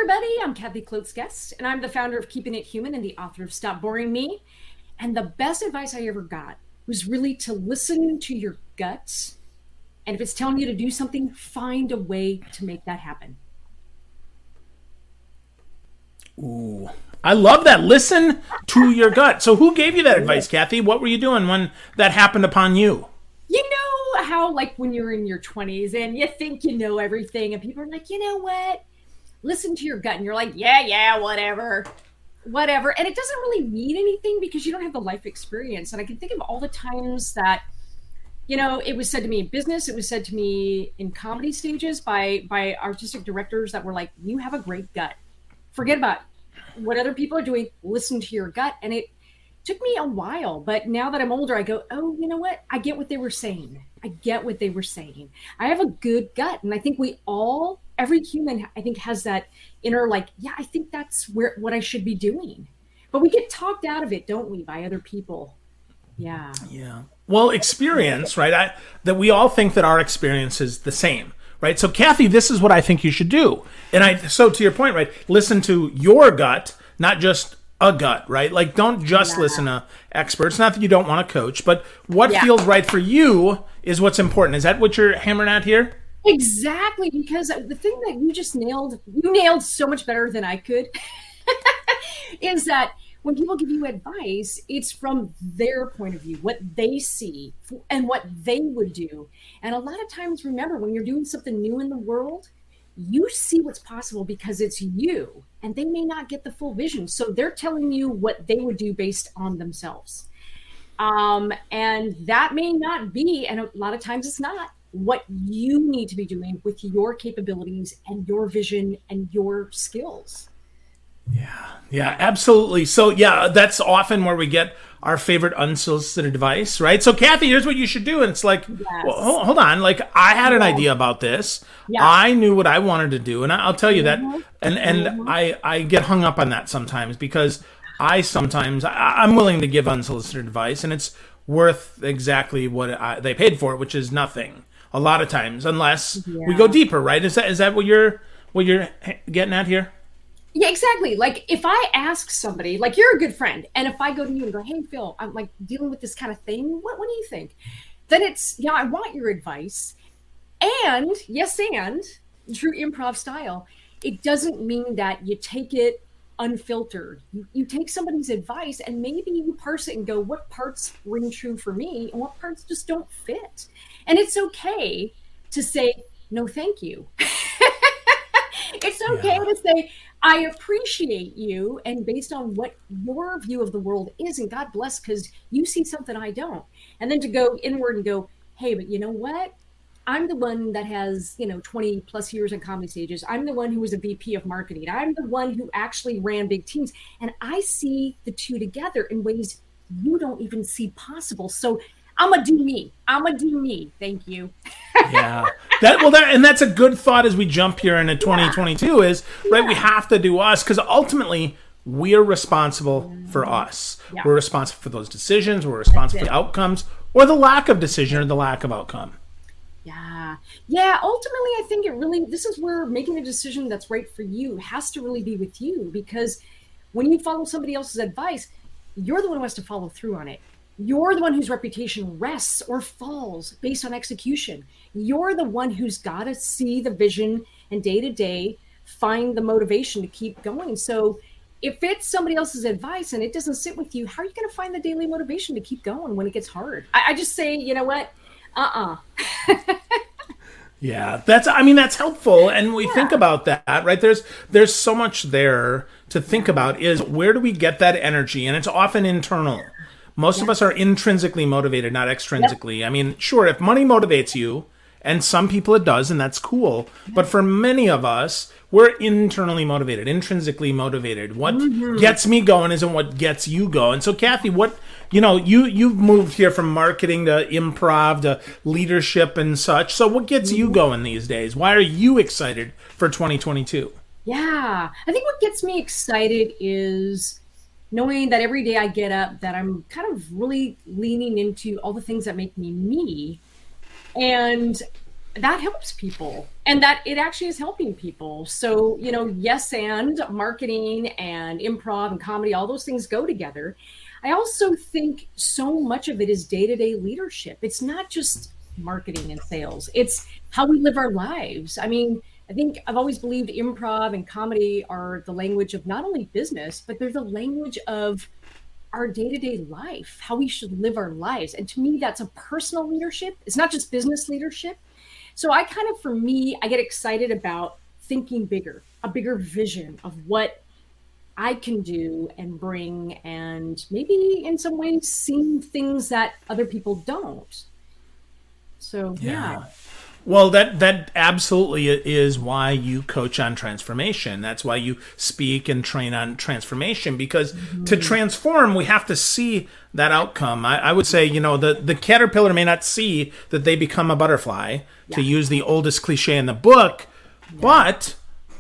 everybody. I'm Kathy Klotz-Guest, and I'm the founder of Keeping It Human and the author of Stop Boring Me. And the best advice I ever got was really to listen to your guts. And if it's telling you to do something, find a way to make that happen. Ooh, I love that. Listen to your gut. So who gave you that advice, Kathy? What were you doing when that happened upon you? You know how, like, when you're in your 20s and you think you know everything, and people are like, you know what? Listen to your gut. And you're like, yeah, whatever. And it doesn't really mean anything because you don't have the life experience. And I can think of all the times that, you know, it was said to me in business, it was said to me in comedy stages by artistic directors that were like, you have a great gut. Forget about what other people are doing. Listen to your gut. And it took me a while, but now that I'm older, I go, oh, you know what? I get what they were saying. I have a good gut. And I think every human, I think, has that inner, like, yeah, I think that's what I should be doing. But we get talked out of it, don't we, by other people? Yeah. Yeah. Well, experience, right? That we all think that our experience is the same, right? So, Kathy, this is what I think you should do. And so to your point, right? Listen to your gut, not just a gut, right? Like, don't just listen to experts. Not that you don't want to coach, but what feels right for you is what's important. Is that what you're hammering at here? Exactly, because the thing that you nailed so much better than I could, is that when people give you advice, it's from their point of view, what they see and what they would do. And a lot of times, remember, when you're doing something new in the world, you see what's possible because it's you, and they may not get the full vision. So they're telling you what they would do based on themselves. And that may not be, and a lot of times it's not, what you need to be doing with your capabilities and your vision and your skills. Yeah, absolutely. So that's often where we get our favorite unsolicited advice, right? So Kathy, here's what you should do. And it's like, well, hold on. Like, I had an idea about this. Yeah. I knew what I wanted to do. And I'll tell you that. And I get hung up on that sometimes because I'm willing to give unsolicited advice and it's worth exactly what they paid for it, which is nothing a lot of times, unless we go deeper, right? Is that what you're getting at here? Yeah, exactly. Like, if I ask somebody, like, you're a good friend, and if I go to you and go, hey, Phil, I'm like dealing with this kind of thing, what do you think? Then it's, I want your advice. And true improv style, it doesn't mean that you take it unfiltered. You take somebody's advice and maybe you parse it and go, what parts ring true for me and what parts just don't fit? And it's okay to say, no, thank you. It's okay to say, I appreciate you, and based on what your view of the world is, and God bless, because you see something I don't. And then to go inward and go, hey, but you know what? I'm the one that has, 20 plus years in comedy stages. I'm the one who was a VP of marketing. I'm the one who actually ran big teams. And I see the two together in ways you don't even see possible. So I'm going to do me. Thank you. Yeah. And that's a good thought as we jump here into 2022 is, right, we have to do us because ultimately we're responsible for us. Yeah. We're responsible for those decisions. We're responsible for the outcomes or the lack of decision or the lack of outcome. Yeah. Ultimately, I think this is where making a decision that's right for you has to really be with you, because when you follow somebody else's advice, you're the one who has to follow through on it. You're the one whose reputation rests or falls based on execution. You're the one who's got to see the vision and day to day find the motivation to keep going. So if it's somebody else's advice and it doesn't sit with you, how are you going to find the daily motivation to keep going when it gets hard? I just say, you know what? Yeah, that's helpful. And we think about that, right? There's so much there to think about is where do we get that energy? And it's often internal. Most of us are intrinsically motivated, not extrinsically. Yep. I mean, sure, if money motivates you, and some people it does, and that's cool. But for many of us, we're internally motivated, intrinsically motivated. What gets me going isn't what gets you going. So, Kathy, you've moved here from marketing to improv to leadership and such. So what gets you going these days? Why are you excited for 2022? Yeah, I think what gets me excited is knowing that every day I get up, that I'm kind of really leaning into all the things that make me me. And that helps people, and that it actually is helping people. So, yes, and marketing and improv and comedy, all those things go together. I also think so much of it is day-to-day leadership. It's not just marketing and sales, it's how we live our lives. I mean, I think I've always believed improv and comedy are the language of not only business, but they're the language of our day-to-day life, how we should live our lives. And to me, that's a personal leadership. It's not just business leadership. So I kind of, for me, I get excited about thinking bigger, a bigger vision of what I can do and bring, and maybe in some ways seeing things that other people don't. So yeah. Yeah. Well, that absolutely is why you coach on transformation. That's why you speak and train on transformation, because to transform, we have to see that outcome. I would say, the caterpillar may not see that they become a butterfly, to use the oldest cliche in the book, but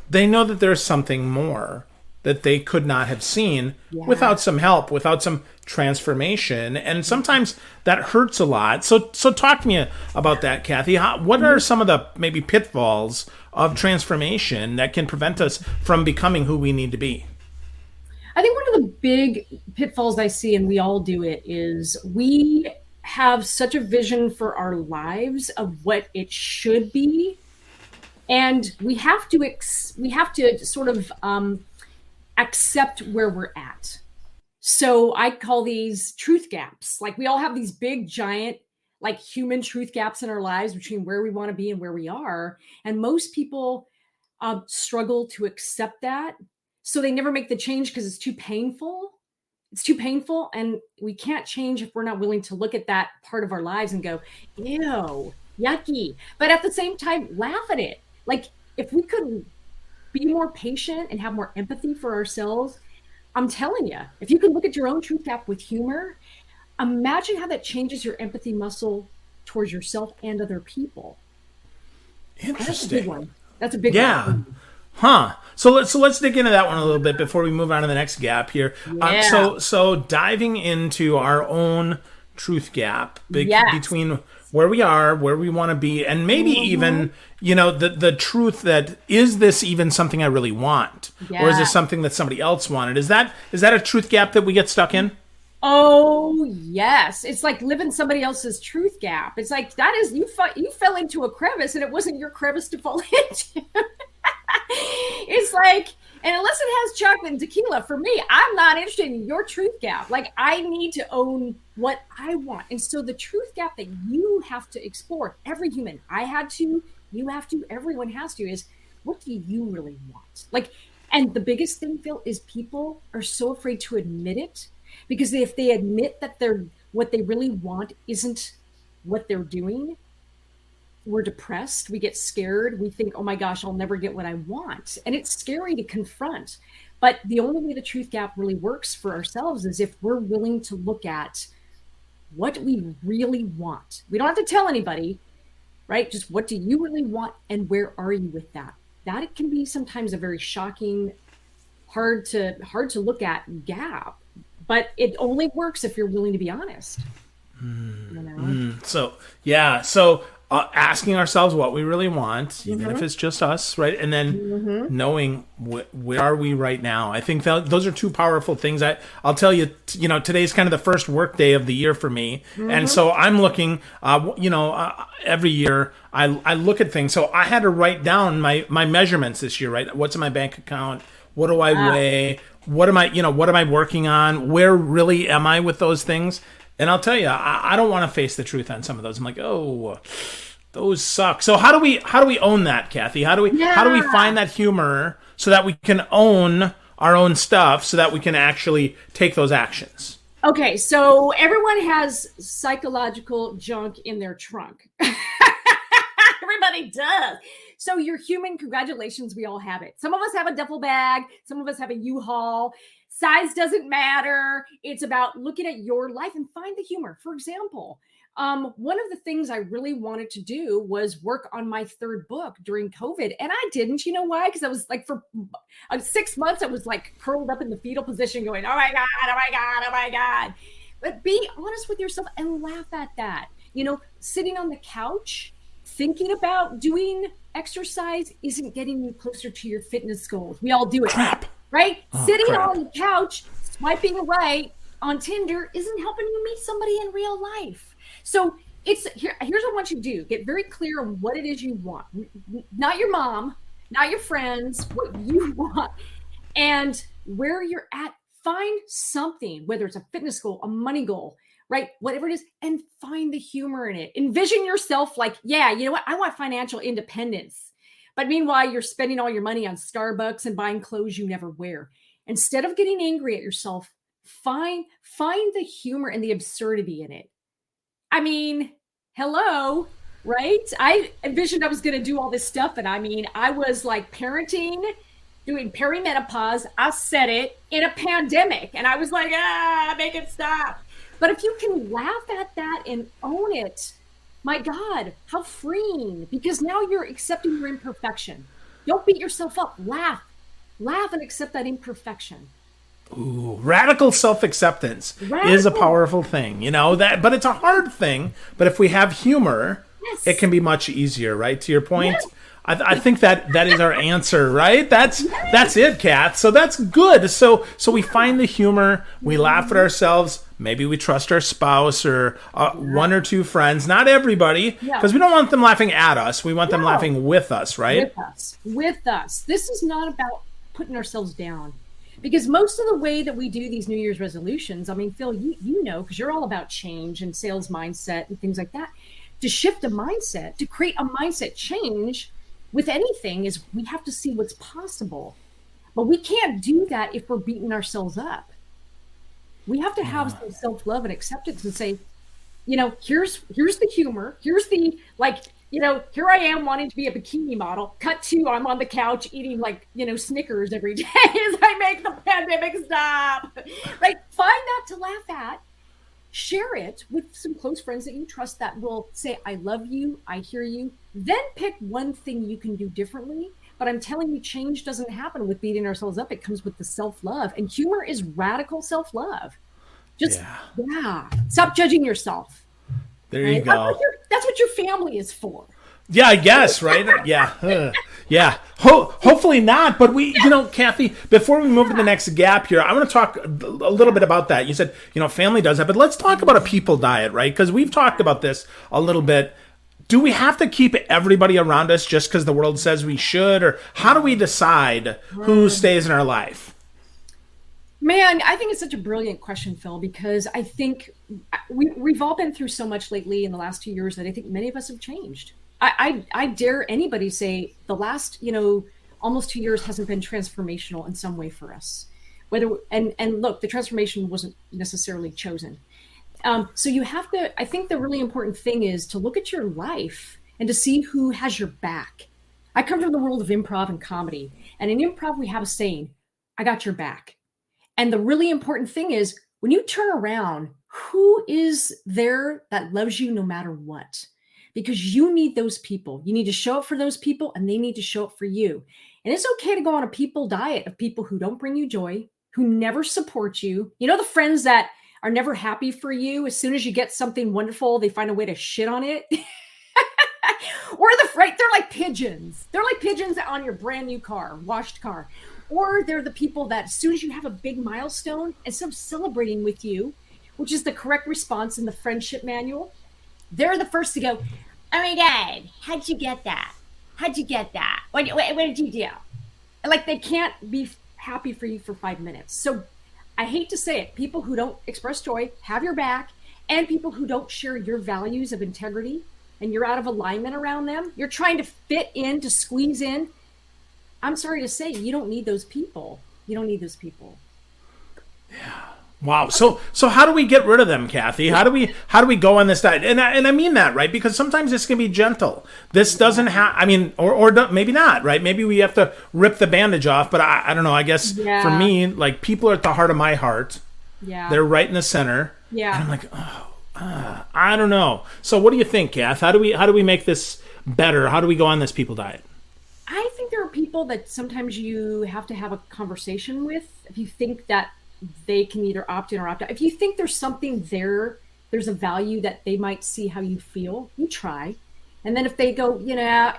they know that there's something more that they could not have seen without some help, without some transformation. And sometimes that hurts a lot. So talk to me about that, Kathy. What are some of the maybe pitfalls of transformation that can prevent us from becoming who we need to be? I think one of the big pitfalls I see, and we all do it, is we have such a vision for our lives of what it should be, and we have to sort of accept where we're at. So I call these truth gaps. Like, we all have these big, giant, like, human truth gaps in our lives between where we want to be and where we are. And most people struggle to accept that. So they never make the change because it's too painful. It's too painful. And we can't change if we're not willing to look at that part of our lives and go, ew, yucky. But at the same time, laugh at it. Like, if we could be more patient and have more empathy for ourselves, I'm telling you, if you can look at your own truth gap with humor, imagine how that changes your empathy muscle towards yourself and other people. Interesting. That's a big one. That's a big one. Huh. So let's dig into that one a little bit before we move on to the next gap here. So diving into our own truth gap between where we are, where we want to be, and maybe even, the truth that, is this even something I really want? Or is this something that somebody else wanted? Is that a truth gap that we get stuck in? Oh, yes. It's like living somebody else's truth gap. It's like, that is, you fell into a crevice and it wasn't your crevice to fall into. It's like, and unless it has chocolate and tequila, for me, I'm not interested in your truth gap. Like, I need to own what I want. And so the truth gap that you have to explore, every human, I had to, you have to, everyone has to, is, what do you really want? Like, and the biggest thing, Phil, is people are so afraid to admit it, because if they admit that what they really want isn't what they're doing, we're depressed, we get scared, we think, oh my gosh, I'll never get what I want. And it's scary to confront. But the only way the truth gap really works for ourselves is if we're willing to look at what we really want. We don't have to tell anybody, right? Just, what do you really want, and where are you with that? That can be sometimes a very shocking, hard to look at gap, but it only works if you're willing to be honest. So asking ourselves what we really want, even if it's just us, right? And then knowing where are we right now. I think those are two powerful things. I'll tell you, today's kind of the first work day of the year for me. And so I'm looking, every year I look at things. So I had to write down my measurements this year, right? What's in my bank account? What do I weigh? What am I working on? Where really am I with those things? And I'll tell you, I don't want to face the truth on some of those. I'm like, oh, those suck. So how do we own that, Kathy? How do we find that humor so that we can own our own stuff, so that we can actually take those actions? Okay, so everyone has psychological junk in their trunk. Everybody does. So you're human. Congratulations, we all have it. Some of us have a duffel bag. Some of us have a U-Haul. Size doesn't matter. It's about looking at your life and find the humor. For example, one of the things I really wanted to do was work on my third book during COVID. And I didn't. You know why? Because I was like, for 6 months, I was like curled up in the fetal position going, oh my God, oh my God, oh my God. But be honest with yourself and laugh at that. Sitting on the couch, thinking about doing exercise isn't getting you closer to your fitness goals. We all do it, Crap. right? Oh, Sitting crap. on the couch, swiping right on Tinder isn't helping you meet somebody in real life. So here's what I want you to do. Get very clear on what it is you want. Not your mom, not your friends, what you want. And where you're at, find something, whether it's a fitness goal, a money goal, right? Whatever it is, and find the humor in it. Envision yourself like, yeah, you know what? I want financial independence. But meanwhile, you're spending all your money on Starbucks and buying clothes you never wear. Instead of getting angry at yourself, find the humor and the absurdity in it. I mean, hello, right? I envisioned I was going to do all this stuff. And I mean, I was like parenting, doing perimenopause. I said it in a pandemic. And I was like, make it stop. But if you can laugh at that and own it, my God, how freeing. Because now you're accepting your imperfection. Don't beat yourself up. Laugh. Laugh and accept that imperfection. Ooh, radical self-acceptance is a powerful thing, that, but it's a hard thing. But if we have humor, Yes. it can be much easier, right? To your point, yes. I think that is our answer, right? That's it, Kath. So that's good. So we find the humor, we laugh at ourselves. Maybe we trust our spouse or one or two friends. Not everybody, because we don't want them laughing at us. We want them laughing with us, right? With us. This is not about putting ourselves down. Because most of the way that we do these New Year's resolutions, I mean, Phil, you know, because you're all about change and sales mindset and things like that. To shift a mindset, to create a mindset change with anything is we have to see what's possible. But we can't do that if we're beating ourselves up. We have to have some self-love and acceptance and say, here's the humor. Here's the, here I am wanting to be a bikini model. Cut to, I'm on the couch eating Snickers every day as I make the pandemic stop. Right? Find that to laugh at. Share it with some close friends that you trust that will say, I love you, I hear you. Then pick one thing you can do differently. But I'm telling you, change doesn't happen with beating ourselves up. It comes with the self-love. And humor is radical self-love. Just, stop judging yourself. There you go. That's what your family is for. Yeah, I guess, right? Yeah. Hopefully not. But Kathy, before we move to the next gap here, I want to talk a little bit about that. You said, family does that, but let's talk about a people diet, right? Because we've talked about this a little bit. Do we have to keep everybody around us just because the world says we should? Or how do we decide who stays in our life? Man, I think it's such a brilliant question, Phil, because I think we've all been through so much lately in the last 2 years that I think many of us have changed. I dare anybody say the last, almost 2 years hasn't been transformational in some way for us. And look, the transformation wasn't necessarily chosen. So you have to, I think the really important thing is to look at your life and to see who has your back. I come from the world of improv and comedy. And in improv, we have a saying, I got your back. And the really important thing is when you turn around, who is there that loves you no matter what? Because you need those people. You need to show up for those people and they need to show up for you. And it's okay to go on a people diet of people who don't bring you joy, who never support you. The friends that are never happy for you. As soon as you get something wonderful, they find a way to shit on it. Or they're like pigeons. They're like pigeons on your brand new car, washed car. Or they're the people that as soon as you have a big milestone, instead of celebrating with you, which is the correct response in the friendship manual, they're the first to go, oh my God, how'd you get that? How'd you get that? What did you do? Like they can't be happy for you for 5 minutes. So I hate to say it, people who don't express joy have your back, and people who don't share your values of integrity and you're out of alignment around them, you're trying to fit in, to squeeze in. I'm sorry to say, you don't need those people. You don't need those people. Yeah. Wow. So how do we get rid of them, Kathy? How do we go on this diet? And I mean that, right? Because sometimes this can be gentle. This doesn't have, or maybe not, right? Maybe we have to rip the bandage off, but I don't know. I guess for me, like people are at the heart of my heart. Yeah. They're right in the center. Yeah. And I'm like, I don't know. So what do you think, Kath? How do we make this better? How do we go on this people diet? I think there are people that sometimes you have to have a conversation with if you think that they can either opt in or opt out. If you think there's something there's a value that they might see how you feel, you try. And then if they go,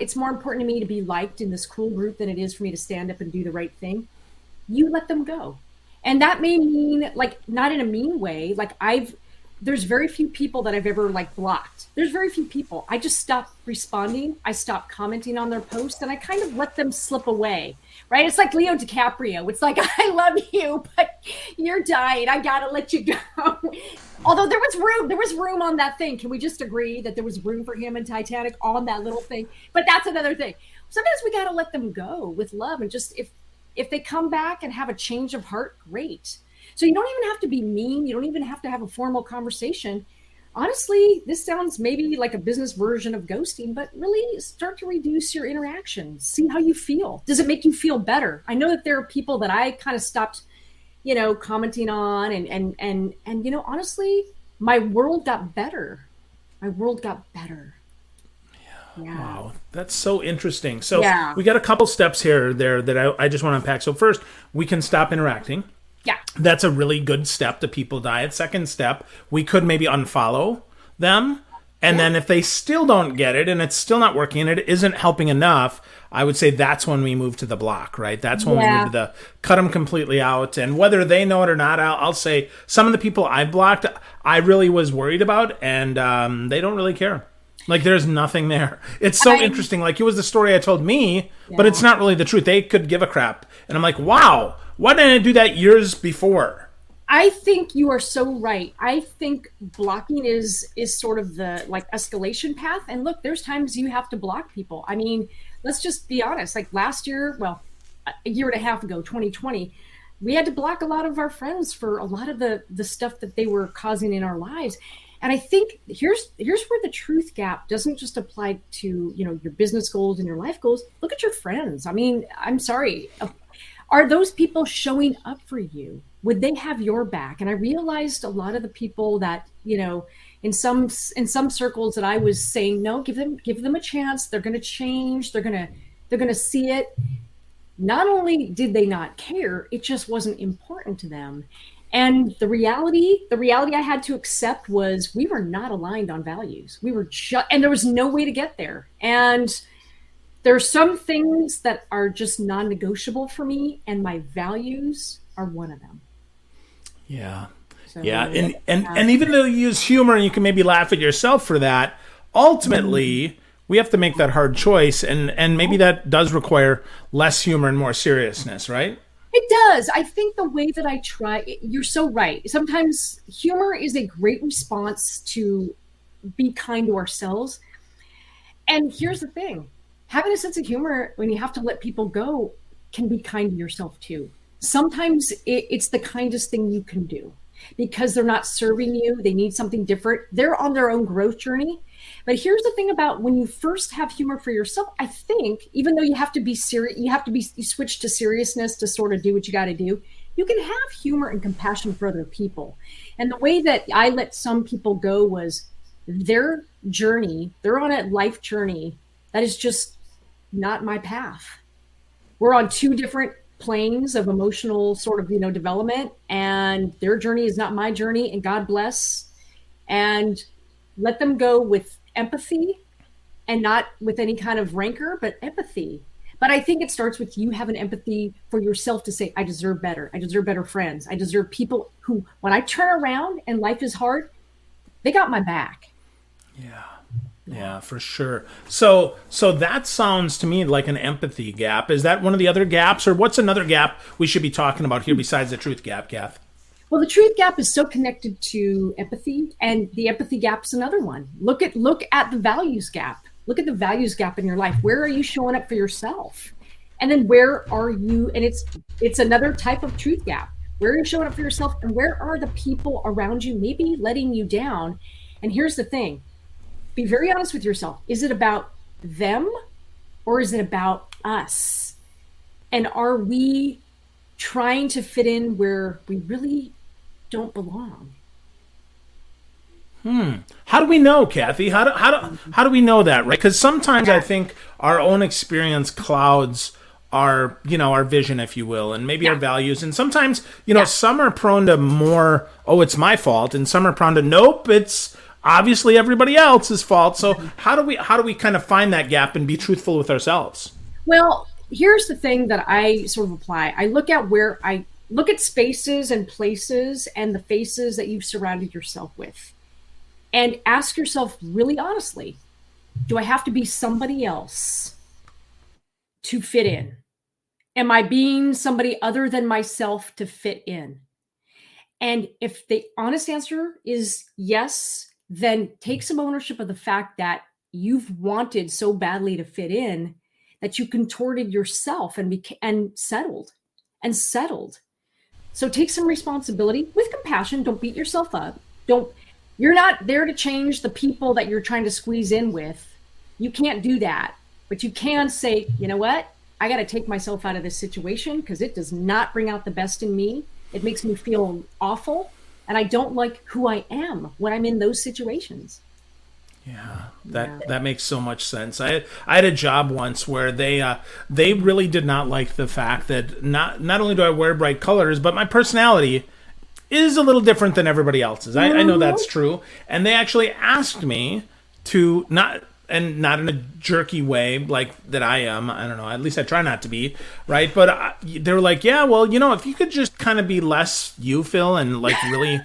it's more important to me to be liked in this cool group than it is for me to stand up and do the right thing, you let them go. And that may mean, like, not in a mean way. Like, there's very few people that I've ever like blocked. There's very few people. I just stopped responding. I stopped commenting on their posts, and I kind of let them slip away. Right? It's like Leo DiCaprio. It's like, I love you, but you're dying. I gotta let you go. Although there was room on that thing. Can we just agree that there was room for him in Titanic on that little thing? But that's another thing. Sometimes we gotta let them go with love, and just if they come back and have a change of heart, great. So you don't even have to be mean. You don't even have to have a formal conversation. Honestly, this sounds maybe like a business version of ghosting, but really start to reduce your interactions. See how you feel. Does it make you feel better? I know that there are people that I kind of stopped, commenting on, and honestly, my world got better. My world got better. Yeah. Wow, that's so interesting. So Yeah. we got a couple steps here there that I just want to unpack. So first, we can stop interacting. Yeah. That's a really good step to people diet. Second step, we could maybe unfollow them. And then if they still don't get it and it's still not working and it isn't helping enough, I would say that's when we move to the block, right? That's when we move to the cut them completely out. And whether they know it or not, I'll say some of the people I've blocked, I really was worried about, and they don't really care. Like, there's nothing there. It's so interesting. Like, it was the story I told me, but it's not really the truth. They could give a crap. And I'm like, wow, why didn't I do that years before? I think you are so right. I think blocking is sort of the like escalation path. And look, there's times you have to block people. I mean, let's just be honest. Like last year, well, a year and a half ago, 2020, we had to block a lot of our friends for a lot of the stuff that they were causing in our lives. And I think here's where the truth gap doesn't just apply to, your business goals and your life goals. Look at your friends. I mean, I'm sorry. Are those people showing up for you? Would they have your back? And I realized a lot of the people that, in some circles that I was saying, no, give them a chance. They're going to change. They're going to see it. Not only did they not care, it just wasn't important to them. And the reality I had to accept was we were not aligned on values. And there was no way to get there. And there are some things that are just non-negotiable for me, and my values are one of them. Yeah. So, yeah. And even though you use humor and you can maybe laugh at yourself for that, ultimately we have to make that hard choice. And maybe that does require less humor and more seriousness, right? It does. I think the way that I try, you're so right. Sometimes humor is a great response to be kind to ourselves. And here's the thing. Having a sense of humor when you have to let people go can be kind to yourself too. Sometimes it's the kindest thing you can do because they're not serving you. They need something different. They're on their own growth journey. But here's the thing about when you first have humor for yourself, I think, even though you have to be serious, you switch to seriousness to sort of do what you got to do. You can have humor and compassion for other people. And the way that I let some people go was their journey. They're on a life journey that is just not my path. We're on two different planes of emotional sort of, development, and their journey is not my journey, and God bless. And let them go with empathy and not with any kind of rancor, but empathy. But I think it starts with you having empathy for yourself to say, I deserve better. I deserve better friends. I deserve people who, when I turn around and life is hard, they got my back. Yeah, for sure. So that sounds to me like an empathy gap. Is that one of the other gaps, or what's another gap we should be talking about here besides the truth gap, Kath? Well, the truth gap is so connected to empathy, and the empathy gap is another one. Look at the values gap. Look at the values gap in your life. Where are you showing up for yourself? And then where are you? And it's another type of truth gap. Where are you showing up for yourself, and where are the people around you maybe letting you down? And here's the thing. Be very honest with yourself. Is it about them, or is it about us? And are we trying to fit in where we really don't belong? How do we know, Kathy? How do we know that, right? Because sometimes I think our own experience clouds our vision, if you will, and maybe our values. And sometimes, some are prone to more, oh, it's my fault, and some are prone to, nope, obviously everybody else's fault. So how do we kind of find that gap and be truthful with ourselves? Well, here's the thing that I sort of apply. I look at spaces and places and the faces that you've surrounded yourself with, and ask yourself really honestly, do I have to be somebody else to fit in? Am I being somebody other than myself to fit in? And if the honest answer is yes, then take some ownership of the fact that you've wanted so badly to fit in that you contorted yourself and settled. So take some responsibility with compassion. Don't beat yourself up. Don't You're not there to change the people that you're trying to squeeze in with. You can't do that. But you can say, you know what? I got to take myself out of this situation because it does not bring out the best in me. It makes me feel awful. And I don't like who I am when I'm in those situations. Yeah, that makes so much sense. I had a job once where they really did not like the fact that not only do I wear bright colors, but my personality is a little different than everybody else's. I know that's true. And they actually asked me to not in a jerky way like that I am. I don't know. At least I try not to be, right? But they were like, yeah, well, if you could just kind of be less you, Phil, and like really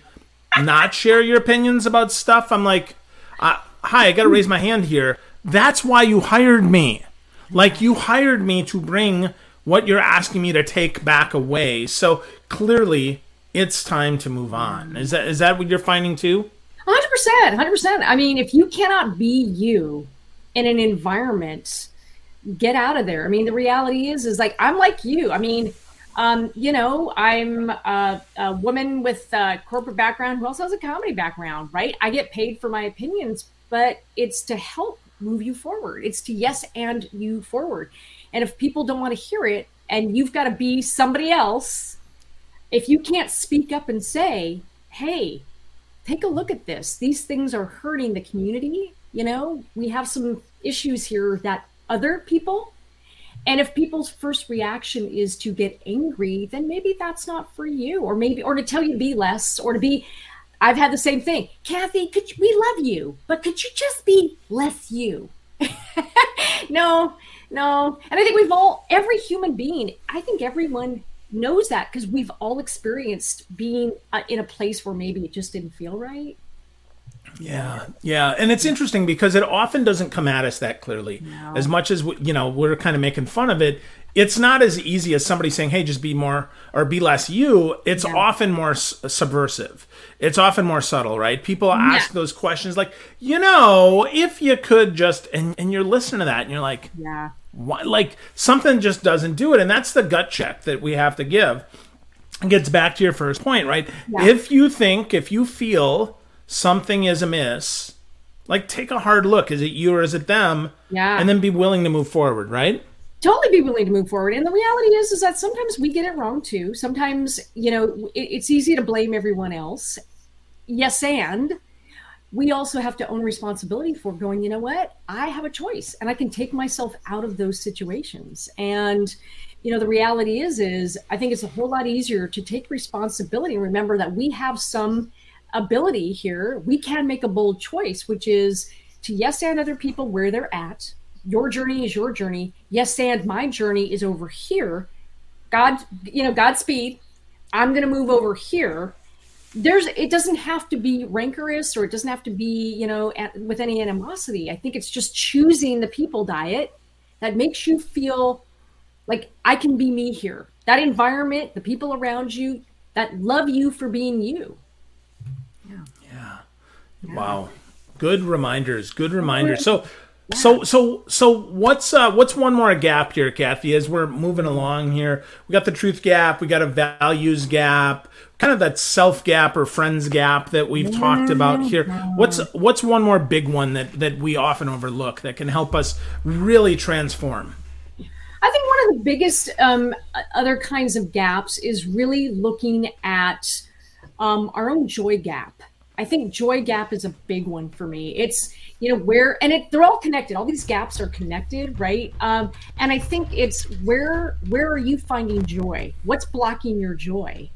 not share your opinions about stuff. I'm like, hi, I got to raise my hand here. That's why you hired me. Like, you hired me to bring what you're asking me to take back away. So clearly it's time to move on. Is that what you're finding too? 100%. I mean, if you cannot be you in an environment, get out of there. I mean, the reality is like, I'm like you. I mean, I'm a woman with a corporate background who also has a comedy background, right? I get paid for my opinions, but it's to help move you forward. It's to yes and you forward. And if people don't want to hear it and you've got to be somebody else, if you can't speak up and say, hey, take a look at this. These things are hurting the community. We have some issues here that other people, and if people's first reaction is to get angry, then maybe that's not for you, or to tell you to be less, or to be, I've had the same thing. Kathy, we love you, but could you just be less you? No. And I think every human being, I think everyone knows that because we've all experienced being in a place where maybe it just didn't feel right. Yeah. And it's interesting because it often doesn't come at us that clearly. No. As much as we're kind of making fun of it, it's not as easy as somebody saying, hey, just be more or be less you. It's often more subversive. It's often more subtle, right? People ask those questions like, if you could just, and you're listening to that and you're like, why? Like, something just doesn't do it. And that's the gut check that we have to give. It gets back to your first point, right? Yeah. If you feel something is amiss, like, take a hard look. Is it you or is it them? Yeah. And then be willing to move forward, right? Totally be willing to move forward. And the reality is that sometimes we get it wrong too. Sometimes, it's easy to blame everyone else. Yes, and we also have to own responsibility for going, you know what? I have a choice and I can take myself out of those situations. And, the reality is I think it's a whole lot easier to take responsibility and remember that we have some ability here. We can make a bold choice, which is to yes and other people where they're at. Your journey is your journey. Yes, and my journey is over here. Godspeed. I'm going to move over here. It doesn't have to be rancorous, or it doesn't have to be, with any animosity. I think it's just choosing the people diet that makes you feel like I can be me here. That environment, the people around you that love you for being you. Yeah. Wow. Good reminders. So what's one more gap here, Kathy, as we're moving along here? We got the truth gap, we got a values gap, kind of that self gap or friends gap that we've talked about here. What's one more big one that we often overlook that can help us really transform? I think one of the biggest other kinds of gaps is really looking at our own joy gap. I think joy gap is a big one for me. It's, they're all connected. All these gaps are connected, right? And I think it's where are you finding joy? What's blocking your joy?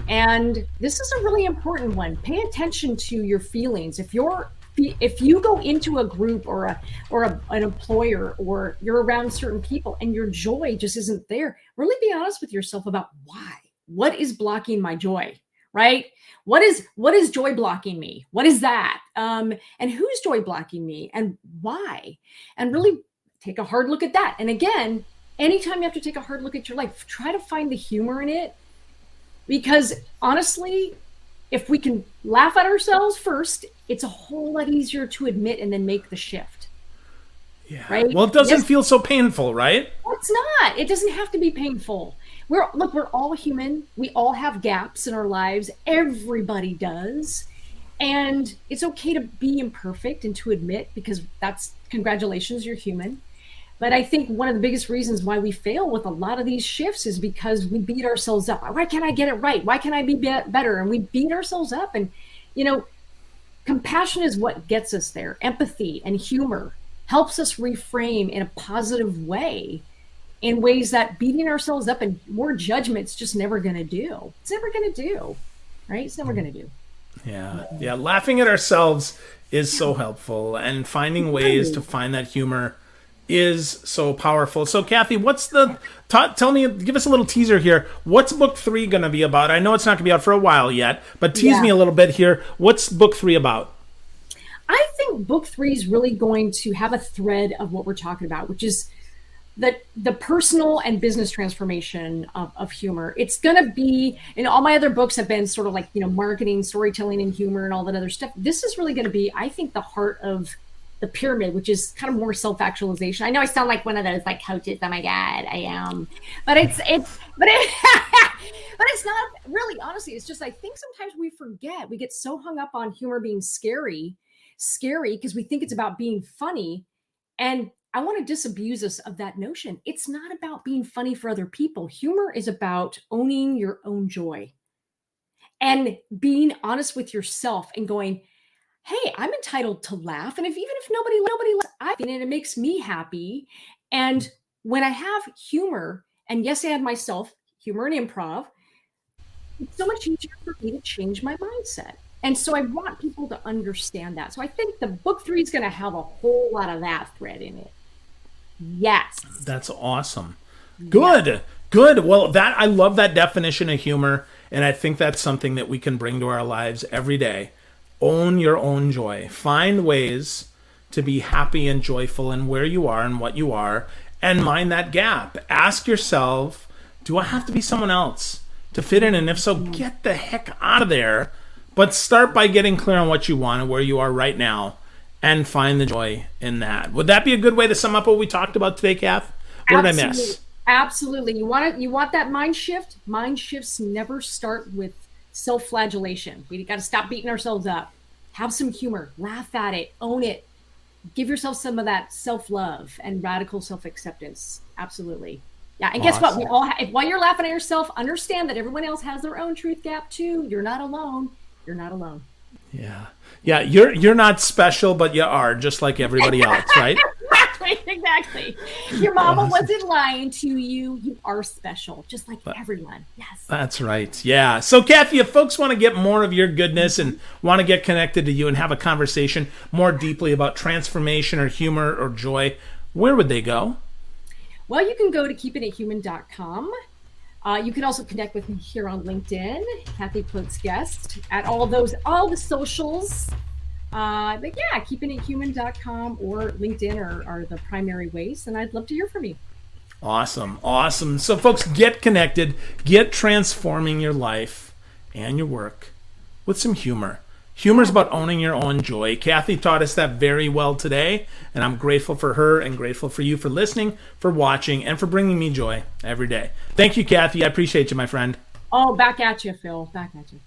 And this is a really important one. Pay attention to your feelings. If you're if you go into a group or an employer, or you're around certain people and your joy just isn't there, really be honest with yourself about why. What is blocking my joy, right? What is joy blocking me? What is that? And who's joy blocking me and why? And really take a hard look at that. And again, anytime you have to take a hard look at your life, try to find the humor in it. Because honestly, if we can laugh at ourselves first, it's a whole lot easier to admit and then make the shift. Yeah. Right? Well, it doesn't feel so painful, right? Well, it's not. It doesn't have to be painful. We're all human. We all have gaps in our lives. Everybody does. And it's okay to be imperfect and to admit, because congratulations, you're human. But I think one of the biggest reasons why we fail with a lot of these shifts is because we beat ourselves up. Why can't I get it right? Why can't I be better? And we beat ourselves up. And, compassion is what gets us there. Empathy and humor helps us reframe in a positive way, in ways that beating ourselves up and more judgment's just never going to do. It's never going to do, right? It's never going to do. Yeah. Yeah. Laughing at ourselves is so helpful, and finding ways to find that humor is so powerful. So Kathy, tell me, give us a little teaser here. What's book 3 going to be about? I know it's not going to be out for a while yet, but tease me a little bit here. What's book 3 about? I think book 3 is really going to have a thread of what we're talking about, which is the personal and business transformation of humor. It's going to be, all my other books have been sort of like, marketing, storytelling, and humor and all that other stuff. This is really going to be, I think, the heart of the pyramid, which is kind of more self-actualization. I know I sound like one of those like coaches. Oh my God, I am. But it's but it's not really, honestly. It's just, I think sometimes we forget. We get so hung up on humor being scary because we think it's about being funny. And I want to disabuse us of that notion. It's not about being funny for other people. Humor is about owning your own joy and being honest with yourself and going, hey, I'm entitled to laugh. And even if nobody laughs, it makes me happy. And when I have humor, and yes, I had myself humor and improv, it's so much easier for me to change my mindset. And so I want people to understand that. So I think the book 3 is going to have a whole lot of that thread in it. Yes. That's awesome. Good. Yeah. Good. Well, I love that definition of humor. And I think that's something that we can bring to our lives every day. Own your own joy. Find ways to be happy and joyful in where you are and what you are, and mind that gap. Ask yourself, do I have to be someone else to fit in? And if so, get the heck out of there. But start by getting clear on what you want and where you are right now, and find the joy in that. Would that be a good way to sum up what we talked about today, Kath? What did I miss? Absolutely. You want that mind shift? Mind shifts never start with self-flagellation. We got to stop beating ourselves up. Have some humor. Laugh at it. Own it. Give yourself some of that self-love and radical self-acceptance. Absolutely. Yeah. And guess what? We all while you're laughing at yourself, understand that everyone else has their own truth gap too. You're not alone. You're not alone. Yeah. Yeah. You're not special, but you are, just like everybody else, right? Exactly. Your mama wasn't lying to you. You are special, just like everyone. Yes. That's right. Yeah. So, Kathy, if folks want to get more of your goodness and want to get connected to you and have a conversation more deeply about transformation or humor or joy, where would they go? Well, you can go to keepingithuman.com. You can also connect with me here on LinkedIn, Kathy Klotz-Guest, at all the socials. But yeah, keepingithuman.com or LinkedIn are the primary ways, and I'd love to hear from you. Awesome. So folks, get connected, get transforming your life and your work with some humor. Humor is about owning your own joy. Kathy taught us that very well today, and I'm grateful for her and grateful for you for listening, for watching, and for bringing me joy every day. Thank you, Kathy. I appreciate you, my friend. Oh, back at you, Phil. Back at you.